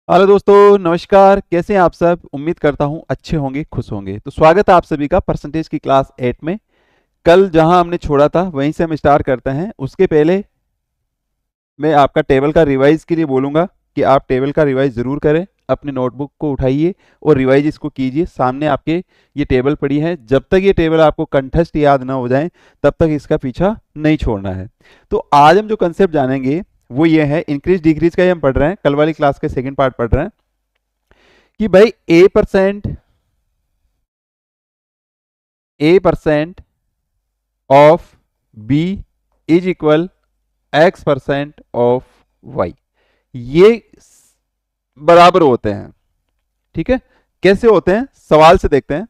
Hello दोस्तों, नमस्कार। कैसे हैं आप सब? उम्मीद करता हूं अच्छे होंगे, खुश होंगे। तो स्वागत है आप सभी का परसेंटेज की क्लास 8 में। कल जहां हमने छोड़ा था वहीं से हम स्टार्ट करते हैं। उसके पहले मैं आपका टेबल का रिवाइज के लिए बोलूंगा कि आप टेबल का रिवाइज जरूर करें। अपने नोटबुक को उठाइए और रिवाइज इसको कीजिए। सामने आपके ये टेबल पड़ी है। जब तक ये टेबल आपको कंठस्थ याद ना हो जाए तब तक इसका पीछा नहीं छोड़ना है। तो आज हम जो कंसेप्ट जानेंगे वो ये है, इंक्रीज डिक्रीज का ही हम पढ़ रहे हैं। कल वाली क्लास के सेकंड पार्ट पढ़ रहे हैं कि भाई a% of b is equal x% of y, ये बराबर होते हैं। ठीक है, कैसे होते हैं सवाल से देखते हैं।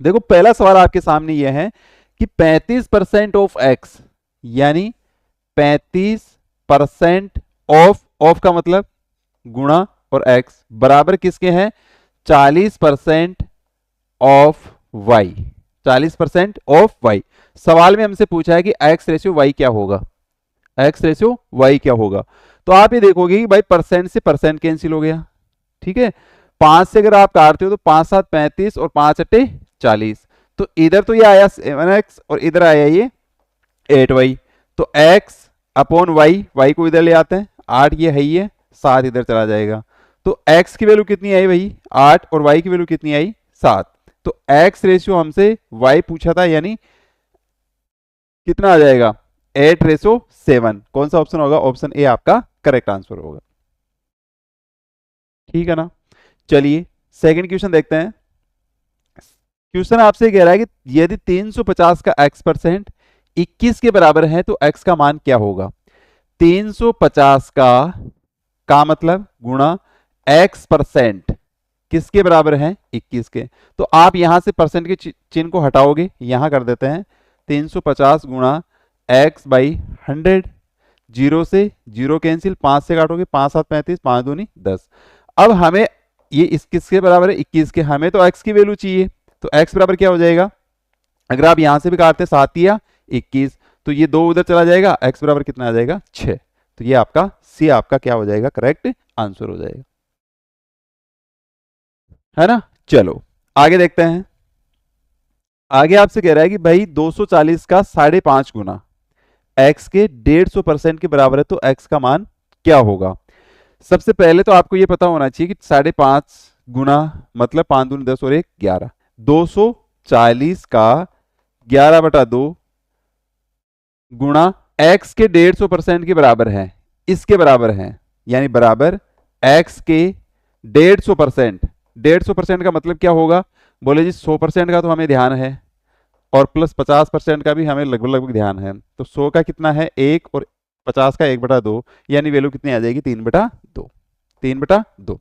देखो, पहला सवाल आपके सामने यह है कि 35% ऑफ x, यानी 35% ऑफ का मतलब गुणा और x बराबर किसके हैं? 40% ऑफ y। 40% of y। सवाल में हमसे पूछा है कि x रेशियो y क्या होगा। x रेशियो y क्या होगा? तो आप ये देखोगे कि भाई परसेंट से परसेंट कैंसिल हो गया। ठीक है, 5 से अगर आप काटते हो तो 5 7 35 और 5 अट्ठे 40। तो इधर तो ये आया 7x और इधर आया ये 8y। तो x अपॉन y को इधर ले आते हैं। 8 ये है ही है, 7 इधर चला जाएगा। तो x की वैल्यू कितनी आई भाई? 8। और y की वैल्यू कितनी आई? 7। तो x रेशियो हमसे y पूछा था, यानी कितना आ जाएगा? 8:7। कौन सा ऑप्शन होगा? ऑप्शन ए आपका करेक्ट आंसर होगा। ठीक है ना? चलिए सेकंड क्वेश्चन देखते हैं। क्वेश्चन आपसे कह रहा है कि यदि 350 का x% 21 के बराबर है तो x का मान क्या होगा? 350 का मतलब गुणा x% किसके बराबर है? 21 के। तो आप यहां से परसेंट के चिन्ह को हटाओगे, यहां कर देते हैं 350 गुणा x बाई 100। जीरो से जीरो कैंसिल, 5 से काटोगे 5 7 35, 5 दूनी 10। अब हमें ये इस किसके बराबर है? 21 के। हमें तो x की वैल्यू चाहिए, तो x बराबर क्या हो जाएगा? अगर आप यहां से भी काटते 7 या 21, तो ये 2 उधर चला जाएगा। x बराबर कितना आ जाएगा? 6। तो ये आपका सी आपका क्या हो जाएगा? करेक्ट आंसर हो जाएगा, है ना? चलो आगे देखते हैं। आगे आपसे कह रहा है कि भाई 240 का 5.5 गुना x के 150% के बराबर है तो x का मान क्या होगा? सबसे पहले तो आपको यह पता होना चाहिए कि 5.5 गुना मतलब 5 दूनी 10 और 1 11। 240 का 11/2 गुणा x के 150% के बराबर है, इसके बराबर है, यानी बराबर x के 150%। 150% का मतलब क्या होगा? बोले जी 100% का तो हमें ध्यान है और प्लस 50% का भी हमें लगभग लगभग ध्यान है। तो 100 का कितना है? 1 और 50 का 1/2, यानी वैल्यू कितनी आ जाएगी? 3/2। 3/2।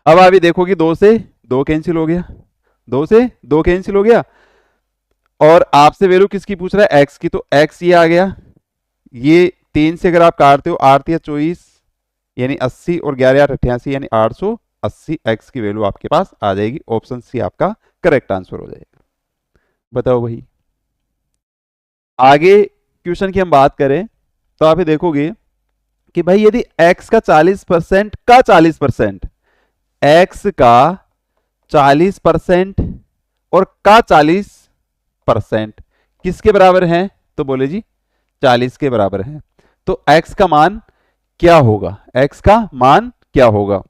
अब अभी देखो कि 2 से 2 कैंसिल हो गया, 2 से 2 कैंसिल हो गया। और आपसे वैल्यू किसकी पूछ रहा है? x की। तो x ये आ गया। ये 3 से अगर आप काटते हो 8 या 24 यानी 80 और 11 या 88 यानी 880। x की वैल्यू आपके पास आ जाएगी। ऑप्शन सी आपका करेक्ट आंसर हो जाएगा। बताओ भाई। आगे क्वेश्चन की हम बात करें तो आप ये देखोगे कि भाई यदि x का 40% का 40%, x का 40% और का 40% किसके बराबर है? तो बोले जी 40 के बराबर है। तो x का मान क्या होगा? x का मान क्या होगा?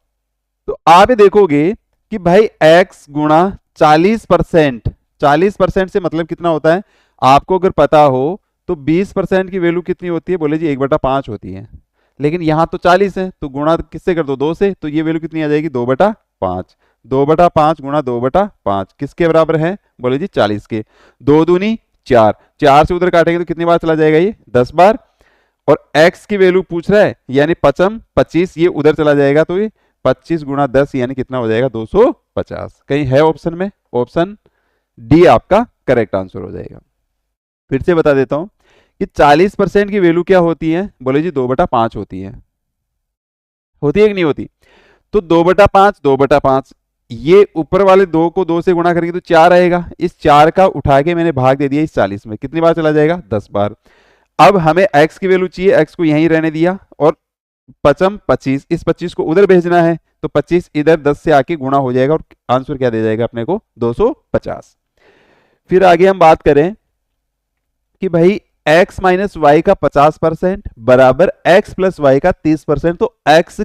तो आप ये देखोगे कि भाई x गुणा 40%। 40% से मतलब कितना होता है? आपको अगर पता हो तो 20% की वैल्यू कितनी होती है? बोले जी 1/5 होती है। लेकिन यहां तो 40 है तो गुणा किससे कर दो? 2 से। तो ये वैल्यू कितनी आ जाएगी? 2/5। 2/5 गुणा 2/5 किसके बराबर है? बोले जी 40 के। 2 दूनी 4, 4 से उधर काटेंगे तो कितनी बार चला जाएगा? ये 10 बार। और x की वैल्यू पूछ रहा है, यानी 25, ये उधर चला जाएगा तो ये 25 गुणा 10 यानी कितना हो जाएगा? 250। कहीं है ऑप्शन में? ऑप्शन डी आपका करेक्ट आंसर हो जाएगा। फिर से बता देता हूं कि 40% की वैल्यू क्या होती है? बोले जी 2/5 होती है। होती है कि नहीं होती? तो 2/5, 2/5, ये ऊपर वाले 2 को 2 से गुणा करेंगे तो 4 आएगा। इस 4 का उठा के मैंने भाग दे दिया इस 40 में, कितनी बार चला जाएगा? 10 बार। अब हमें x की वैल्यू चाहिए, x को यहीं रहने दिया और पचम 25, इस 25 को उधर भेजना है तो 25 इधर 10 से आके गुणा हो जाएगा और आंसर क्या दे जाएगा अपने को 250। फिर आगे हम बात करें कि भाई x माइनस वाई का 50% बराबर x प्लस वाई का 30%, तो x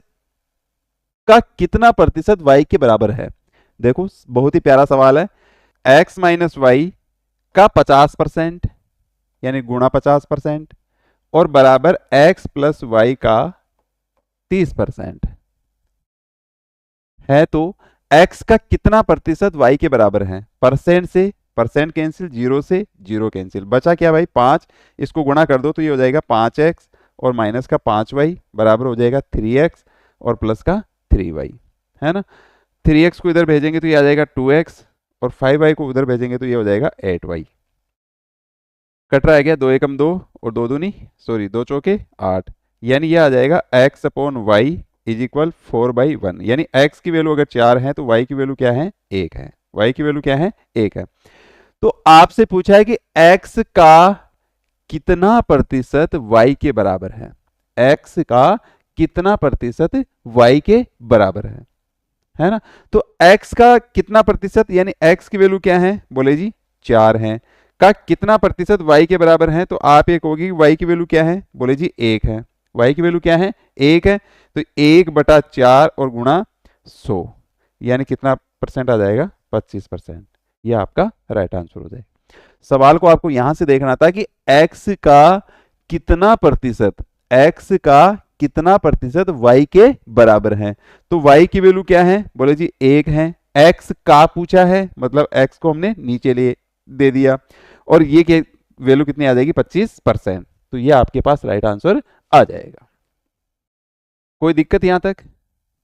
का कितना प्रतिशत y के बराबर है। देखो बहुत ही प्यारा सवाल है। x माइनस वाई का 50% यानी गुणा 50% और बराबर x प्लस वाई का 30% है, तो x का कितना प्रतिशत y के बराबर है। परसेंट से परसेंट कैंसिल, जीरो से जीरो कैंसिल, बचा क्या भाई 5, इसको गुणा कर दो तो ये हो जाएगा 5x और माइनस का 5y बराबर हो जाएगा 3x और प्लस का 3y, है ना। 3x को इधर भेजेंगे तो ये आ जाएगा 2x और 5y को उधर भेजेंगे तो ये हो जाएगा 8y। कट रहा है क्या, 2 एकम 2 और 2 दूनी सॉरी 2 चौके 8, यानी ये आ जाएगा x upon Y is equal 4/1, यानी x की वैल्यू अगर 4 है तो y की वैल्यू क्या है 1 है, y की वैल्यू क्या है 1 है। तो आपसे पूछा है कि x का कितना प्रतिशत y के बराबर है, x का कितना प्रतिशत y के बराबर है ना। तो x का कितना प्रतिशत यानी x की वैल्यू क्या है, बोले जी 4 है, का कितना प्रतिशत y के बराबर है, तो आप एक होगी y की वैल्यू क्या है, बोले जी 1 है, y की वैल्यू क्या है 1 है, तो 1/4 और गुणा 100 यानी कितना परसेंट आ जाएगा 25%, ये आपका राइट आंसर हो जाएगा। सवाल को आपको यहां से देखना था कि x का कितना प्रतिशत, x का कितना प्रतिशत y के बराबर है, तो y की वैल्यू क्या है, बोले जी 1 है, x का पूछा है मतलब x को हमने नीचे ले दे दिया और ये के वैल्यू कितनी आ जाएगी 25%, तो ये आपके पास राइट आंसर आ जाएगा। कोई दिक्कत यहां तक,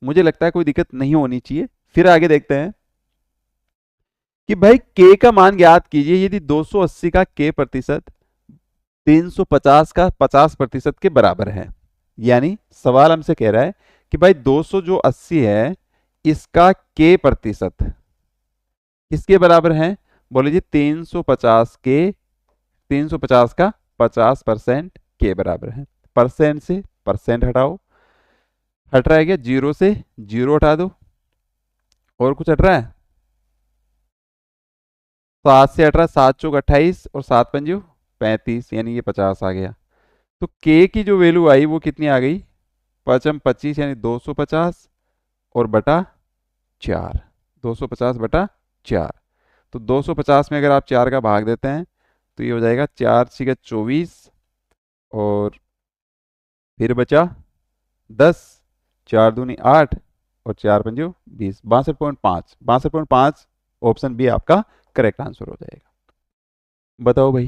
मुझे लगता है कोई दिक्कत नहीं होनी चाहिए। फिर आगे देखते हैं कि भाई k का मान ज्ञात कीजिए यदि 280 का k प्रतिशत 350 का 50% के बराबर है। यानी सवाल हमसे कह रहा है कि भाई 200 जो 80 है इसका k प्रतिशत किसके बराबर है, बोले जी 350 का 50% के बराबर है। परसेंट से परसेंट हटाओ, हट रहा है क्या, जीरो से जीरो हटा दो, और कुछ हट रहा है, 7 से हट रहा है, 7 चौक 28 और 7 पंजू 35 यानी ये 50 आ गया। तो k की जो वैल्यू आई वो कितनी आ गई, 5×25 यानी 250 और बटा 4, 250/4, तो 250 में अगर आप 4 का भाग देते हैं तो ये हो जाएगा 4×6 = 24 और फिर बचा 10, 4 दूनी 8 और 4 पंजू 20, 62.5 ऑप्शन बी आपका करेक्ट आंसर हो जाएगा। बताओ भाई,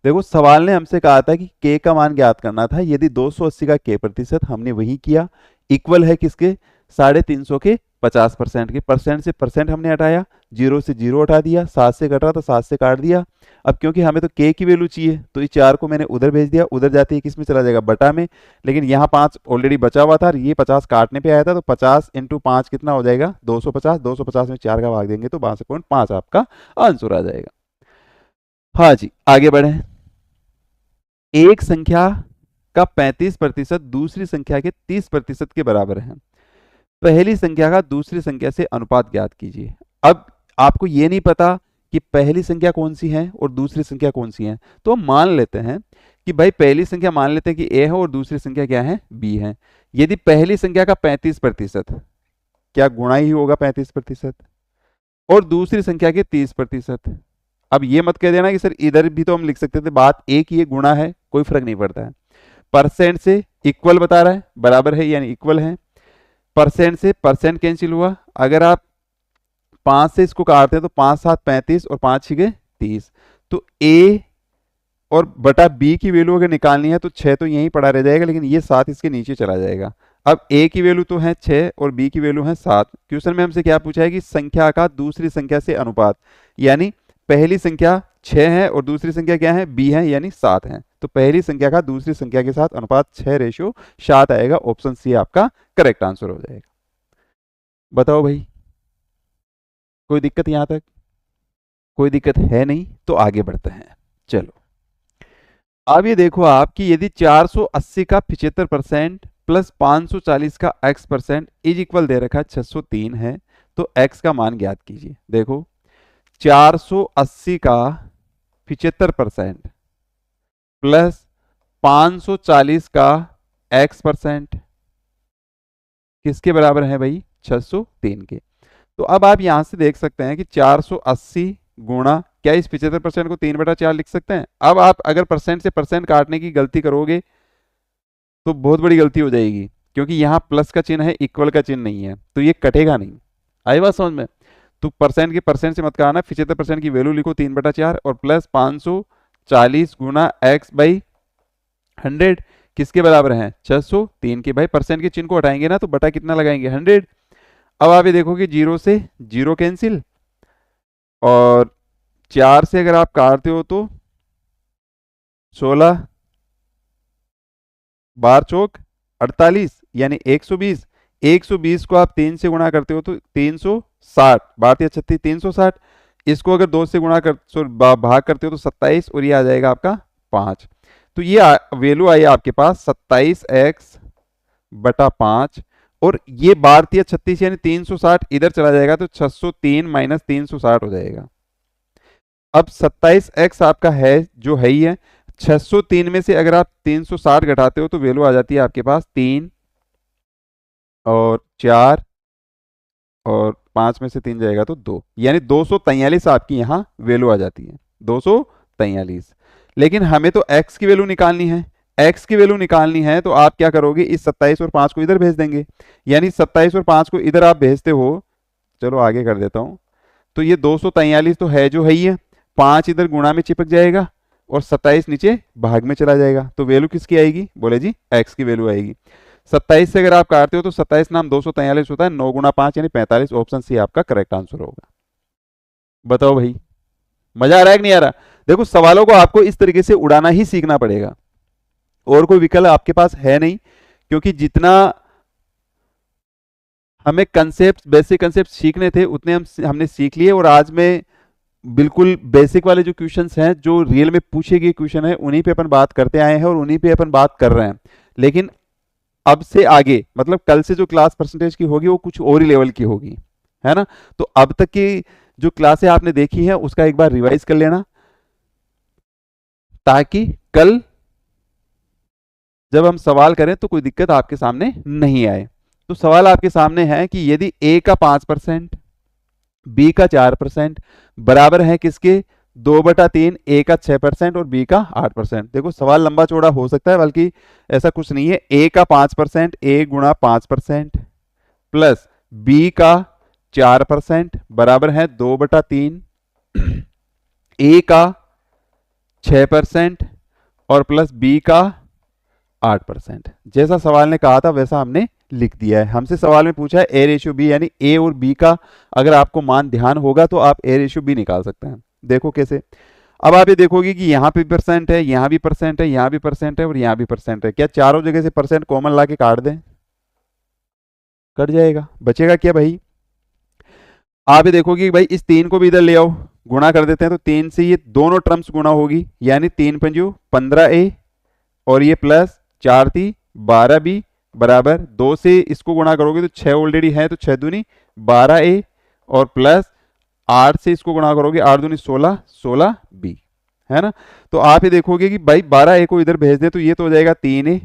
देखो सवाल ने हमसे कहा था कि k का मान ज्ञात करना था, यदि 280 का k प्रतिशत, हमने वही किया, इक्वल है किसके 350 के 50% के, परसेंट से परसेंट हमने हटाया, जीरो से जीरो हटा दिया, 7 से कट रहा तो 7 से काट दिया। अब क्योंकि हमें तो k की वैल्यू चाहिए तो इस 4 को मैंने उधर भेज दिया, उधर जाते ही किस में चला जाएगा बटा में, लेकिन यहाँ 5 ऑलरेडी बचा हुआ था, ये 50 काटने पे आया था, तो 50 × 5 कितना हो जाएगा 250, 250 में 4 का भाग देंगे तो 62.5 आपका आंसर आ जाएगा। हाँ जी आगे बढ़े। एक संख्या का 35% दूसरी संख्या के 30% के बराबर है, पहली संख्या का दूसरी संख्या से अनुपात ज्ञात कीजिए। अब आपको ये नहीं पता कि पहली संख्या कौन सी है और दूसरी संख्या कौन सी है, तो हम मान लेते हैं कि भाई पहली संख्या मान लेते हैं कि a है और दूसरी संख्या क्या है b है। यदि पहली संख्या का 35% क्या गुणा ही होगा 35% और दूसरी संख्या के 30%। अब ये मत कह देना कि सर इधर भी तो हम लिख सकते थे, बात एक ही है, गुणा है, कोई फर्क नहीं पड़ता है। परसेंट से इक्वल बता रहा है, बराबर है यानी इक्वल है, परसेंट से परसेंट कैंसिल हुआ, अगर आप 5 से इसको काटते हैं तो 5×7 35 और 5×6 30, तो a और बटा b की वैल्यू अगर निकालनी है तो 6 तो यहीं पड़ा रह जाएगा, लेकिन ये 7 इसके नीचे चला जाएगा। अब a की वैल्यू तो है 6 और b की वैल्यू है 7। क्वेश्चन में हमसे क्या पूछा है कि संख्या का दूसरी संख्या से अनुपात, यानी पहली संख्या 6 है और दूसरी संख्या क्या है b है यानी 7 है, तो पहली संख्या का दूसरी संख्या के साथ अनुपात 6:7 आएगा, ऑप्शन सी आपका करेक्ट आंसर हो जाएगा। बताओ भाई कोई दिक्कत यहां तक, कोई दिक्कत है नहीं तो आगे बढ़ते हैं। चलो अब ये देखो आप कि यदि 480 का 75% प्लस 540 का x% इज इक्वल दे रखा है 603 है, तो x का मान ज्ञात कीजिए। देखो 480 का 75% प्लस 540 का x% किसके बराबर है भाई? 603 के। तो अब आप यहां से देख सकते हैं कि 480 गुणा, क्या इस 75% को 3/4 लिख सकते हैं? अब आप अगर परसेंट से परसेंट काटने की गलती करोगे तो बहुत बड़ी गलती हो जाएगी, क्योंकि यहाँ प्लस का चिन्ह है, इक्वल का चिन्ह नहीं है, तो ये कटेगा नहीं। आई बात समझ में? तो परसेंट के परसेंट से मत काटना, 75% की वैल्यू लिखो 3/4 और प्लस 540 गुना x/100 किसके बराबर है? 603 के। भाई परसेंट के चिन्ह को हटाएंगे ना तो बटा कितना लगाएंगे? 100। अब आप ये देखोगे 0 से 0 कैंसिल, और 4 से अगर आप काटते हो तो 16 बार चौक 48 यानी 120। 120 को आप 3 से गुणा करते हो तो 360, बार 36 360। इसको अगर 2 से गुणा कर भाग करते हो तो 27, और ये आ जाएगा आपका 5। तो ये वैल्यू आई आपके पास 27x/5, और ये बार 36 यानी 360 इधर चला जाएगा तो 603 माइनस 360 हो जाएगा। अब 27x आपका है जो है ही है, 603 में से अगर आप 360 घटाते हो तो वैल्यू आ जाती है आपके पास 3 और 4 और 5 में से 3 जाएगा तो 2, यानी 243 आपकी यहाँ वैल्यू आ जाती है, 243। लेकिन हमें तो x की वैल्यू निकालनी है। x की वैल्यू निकालनी है तो आप क्या करोगे? इस 27 और 5 को इधर भेज देंगे, यानी 27 और 5 को इधर आप भेजते हो। चलो आगे कर देता हूं। तो ये 243 तो है जो है ही है, 5 इधर गुणा में चिपक जाएगा और 27 नीचे भाग में चला जाएगा, तो वैल्यू किसकी आएगी? बोले जी x की वैल्यू आएगी। 27 से अगर आप काटते हो तो 27 नाम 243 होता है, 9 गुणा 5 यानी 45। ऑप्शन सी आपका करेक्ट आंसर होगा। बताओ भाई, मजा आ रहा है कि नहीं आ रहा? देखो सवालों को आपको इस तरीके से उड़ाना ही सीखना पड़ेगा, और कोई विकल्प आपके पास है नहीं, क्योंकि जितना हमें कंसेप्ट, बेसिक कंसेप्ट सीखने थे उतने हमने सीख लिए, और आज में बिल्कुल बेसिक वाले जो क्वेश्चंस हैं, जो रियल में पूछे गए क्वेश्चन है, उन्हीं पे अपन बात करते आए हैं और उन्हीं पे अपन बात कर रहे हैं। लेकिन अब से आगे, मतलब कल से जो क्लास परसेंटेज की होगी वो कुछ और ही लेवल की होगी, है ना? तो अब तक की जो क्लासें आपने देखी हैं उसका एक बार रिवाइज कर लेना, ताकि कल जब हम सवाल करें तो कोई दिक्कत आपके सामने नहीं आए। तो सवाल आपके सामने है कि यदि a का 5%, b का 4% बराबर है किसके? 2/3, a का 6% और b का 8%। देखो सवाल लंबा चौड़ा हो सकता है, बल्कि ऐसा कुछ नहीं है। a का 5%, a गुणा 5% प्लस b का 4% बराबर है 2/3, a का 6% और प्लस b का 8%। जैसा सवाल ने कहा था वैसा हमने लिख दिया है। हमसे सवाल में पूछा है a/b, यानी a और b का अगर आपको मान ध्यान होगा तो आप a/b निकाल सकते हैं। देखो कैसे। अब आप ये देखोगे कि यहाँ पे परसेंट है, यहाँ भी परसेंट है, यहाँ भी परसेंट है और यहाँ भी परसेंट है। क्या चारों जगह से परसेंट कॉमन ला के काट दें? कट जाएगा, बचेगा क्या भाई? आप ये देखोगे कि भाई इस 3 को भी इधर ले आओ, गुणा कर देते हैं, तो 3 से ये दोनों टर्म्स गुणा होगी, यानी 3 पंजू 15a और ये प्लस 4 × 12b बराबर 2 से इसको गुणा करोगे तो 6 ऑलरेडी है, तो 6 दूनी 12a और प्लस 8 से इसको गुणा करोगे 8 दूनी 16, 16b, है ना? तो आप ये देखोगे कि भाई 12a को इधर भेज दें तो ये तो हो जाएगा 3a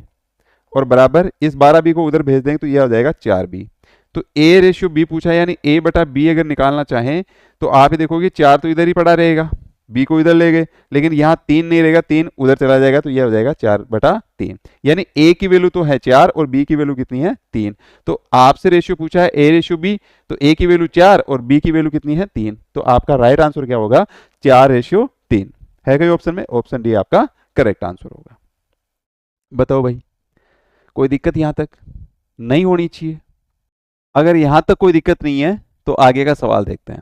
और बराबर इस 12b को उधर भेज देंगे तो ये हो जाएगा 4b। तो a/b पूछा, यानी a/b अगर निकालना चाहें तो आप ये देखोगे 4 तो इधर ही पड़ा रहेगा, b को इधर ले गए, लेकिन यहाँ 3 नहीं रहेगा, 3 उधर चला जाएगा तो यह हो जाएगा 4/3। यानी a की वैल्यू तो है 4 और b की वैल्यू कितनी है? 3। तो आपसे रेशियो पूछा है a/b, तो a की वैल्यू 4 और b की वैल्यू कितनी है? 3। तो आपका राइट आंसर क्या होगा? 4/3 है। कोई ऑप्शन में? ऑप्शन डी आपका करेक्ट आंसर होगा। बताओ भाई, कोई दिक्कत यहां तक नहीं होनी चाहिए। अगर यहां तक कोई दिक्कत नहीं है तो आगे का सवाल देखते हैं।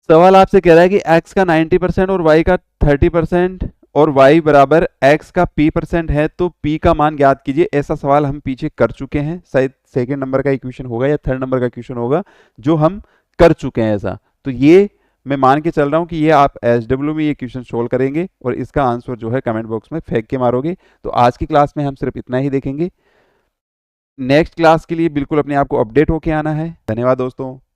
सवाल आपसे कह रहा है कि x का 90% और y का 30% और y बराबर x का p% है, तो p का मान ज्ञात कीजिए। ऐसा सवाल हम पीछे कर चुके हैं, शायद सेकंड नंबर का इक्वेशन होगा या थर्ड नंबर का इक्वेशन होगा जो हम कर चुके हैं ऐसा। तो ये मैं मान के चल रहा हूँ कि ये आप SW में ये क्वेश्चन सोल्व करेंगे और इसका आंसर जो है कमेंट बॉक्स में फेंक के मारोगे। तो आज की क्लास में हम सिर्फ इतना ही देखेंगे। नेक्स्ट क्लास के लिए बिल्कुल अपने आप को अपडेट होके आना है। धन्यवाद दोस्तों।